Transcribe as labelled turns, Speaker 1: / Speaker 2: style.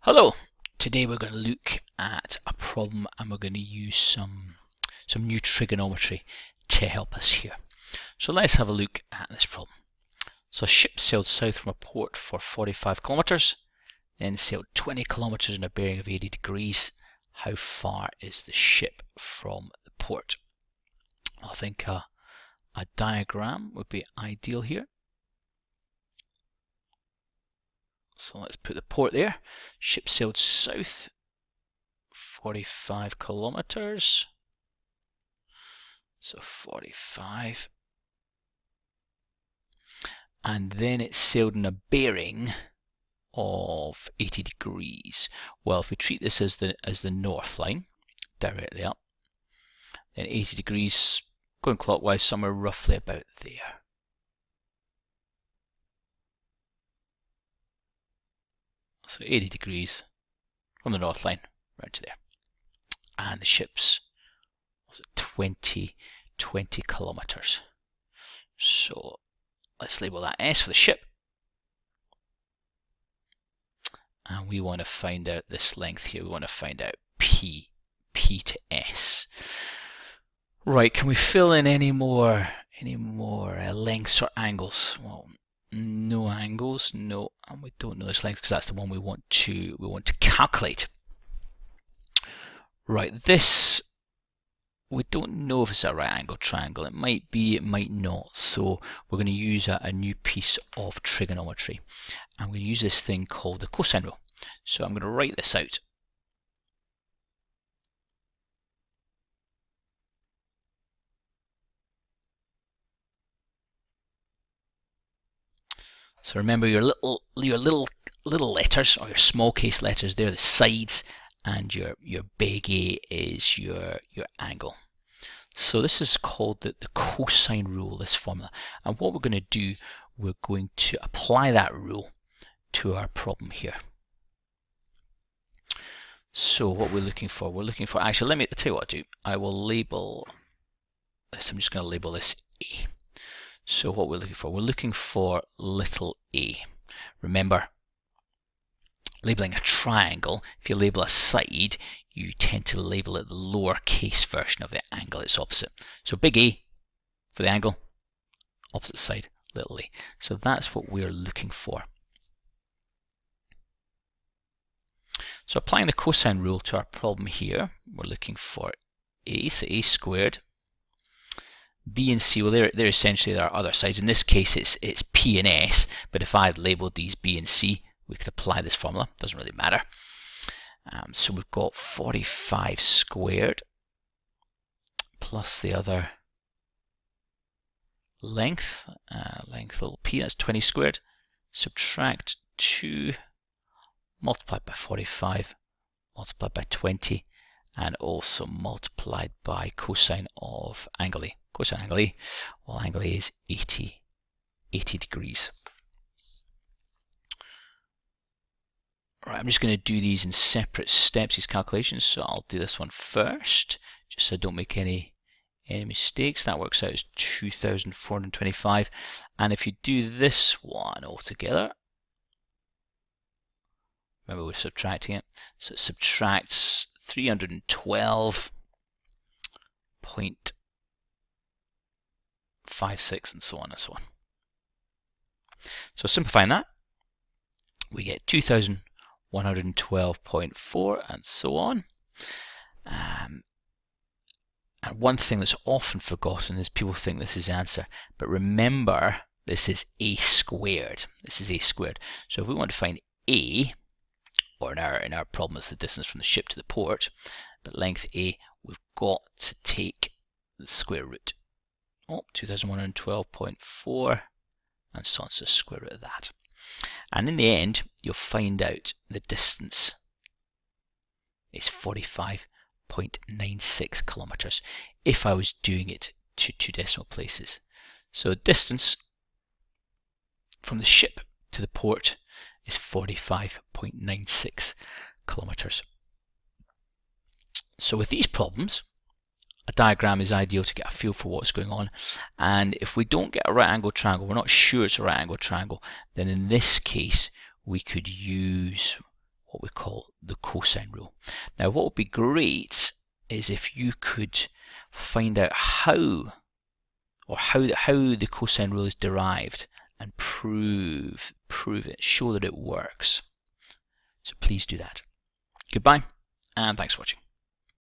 Speaker 1: Hello, today we're going to look at a problem and we're going to use some new trigonometry to help us here. So let's have a look at this problem. So a ship sailed south from a port for 45 kilometers, then sailed 20 kilometers in a bearing of 80 degrees. How far is the ship from the port? I think a diagram would be ideal here. So let's put the port there. Ship sailed south 45 kilometers. So 45. And then it sailed in a bearing of 80 degrees. Well, if we treat this as the north line, directly up, then 80 degrees going clockwise somewhere roughly about there. So 80 degrees from the north line right to there. And the ship's was it 20 kilometers. So let's label that S for the ship. And we want to find out this length here. We want to find out P to S. Right, can we fill in any more lengths or angles? Well, no angles, no, and we don't know this length because that's the one we want to calculate. Right, this we don't know if it's a right angle triangle. It might be, it might not. So we're going to use a new piece of trigonometry. I'm going to use this thing called the cosine rule. So I'm going to write this out. So remember your little letters, or your small case letters, they're the sides, and your big A is your angle. So this is called the cosine rule, this formula. And what we're going to do, we're going to apply that rule to our problem here. So what we're looking for, actually let me tell you what I'll do. I will label this, I'm just going to label this A. So what we're looking for little a. Remember, labeling a triangle, if you label a side, you tend to label it the lowercase version of the angle it's opposite. So big A for the angle, opposite side, little a. So that's what we're looking for. So applying the cosine rule to our problem here, we're looking for A, so A squared. B and C, well, they're essentially our other sides. In this case, it's P and S, but if I had labelled these B and C, we could apply this formula. Doesn't really matter. So we've got 45 squared plus the other length, little p, that's 20 squared. Subtract 2, multiplied by 45, multiplied by 20, and also multiplied by cosine of angle A. Cosine angle A, well, angle A is 80 degrees. Right, I'm just going to do these in separate steps, these calculations. So I'll do this one first, just so I don't make any mistakes. That works out as 2,425. And if you do this one altogether, remember we're subtracting it, so it subtracts 312.56 and so on and so on. So simplifying that, we get 2,112.4 and so on. And one thing that's often forgotten is people think this is the answer, but remember this is A squared. This is A squared. So if we want to find A, or in our problem it's the distance from the ship to the port, but length A, we've got to take the square root. 2,112.4 and so on, so square root of that. And in the end, you'll find out the distance is 45.96 kilometers if I was doing it to 2 decimal places. So distance from the ship to the port is 45.96 kilometers. So with these problems, a diagram is ideal to get a feel for what's going on. And if we don't get a right angle triangle, we're not sure it's a right angle triangle, then in this case we could use what we call the cosine rule. Now what would be great is if you could find out how the cosine rule is derived and prove it, show that it works. So please do that. Goodbye, and thanks for watching.